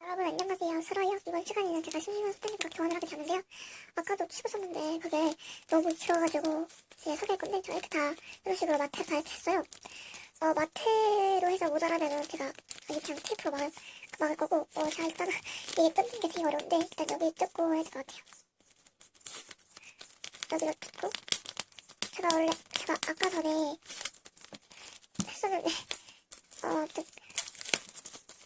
여러분 안녕하세요. 슬아요. 이번 시간에는 제가 심심한 스탠딩으로 교환을 하게 되는데요. 아까도 치고 썼는데 그게 너무 길어가지고 제 소개 콘텐츠가 이렇게 다 이런 식으로 마트에 다 이렇게 했어요. 마트로 해서 모자라면은 제가 여기 그냥 테이프로 막을 거고 자 일단은 이게 뜯는 게 되게 어려운데 일단 여기 뜯고 해야 될 것 같아요. 여기를 뜯고 제가 아까 전에 했었는데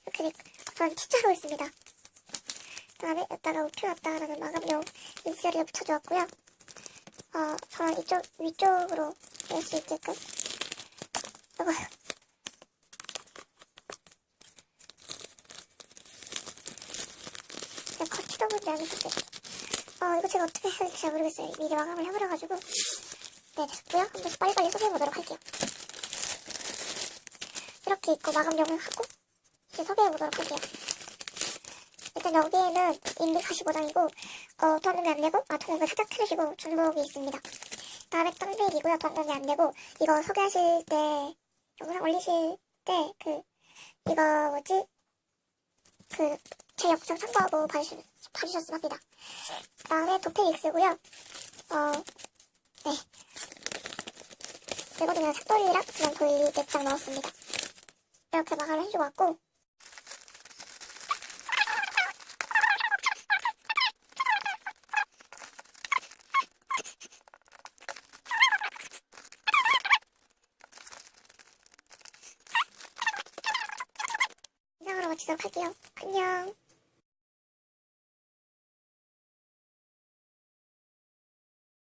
이렇게 전 T자로 했습니다. 그 다음에 여기다가 우표 왔다라는 마감용 인쇄를 붙여주었고요. 저는 이쪽 위쪽으로 낼 수 있게끔 이거 거치다 보지 않으셨어요? 이거 제가 어떻게 해야 될지 잘 모르겠어요. 미리 마감을 해버려가지고 네 됐고요. 한번 빨리빨리 소개해보도록 할게요. 이렇게 있고 마감용을 하고 이제 소개해보도록 할게요. 일단 여기에는 인비 45장이고 통금이 안되고 통금을 살짝 틀으시고 중복이 있습니다. 다음에 덤백이고요. 통금이 안되고 이거 소개하실 때 영상 올리실 때 이거 뭐지 제 영상 참고하고 봐주셨으면 합니다. 그 다음에 도페익스고요. 네 이거는 그냥 삭돌이랑 그냥 돌리 넷장 넣었습니다. 이렇게 마감을 해주고 왔고 영상으로 마치도록 할게요. 안녕.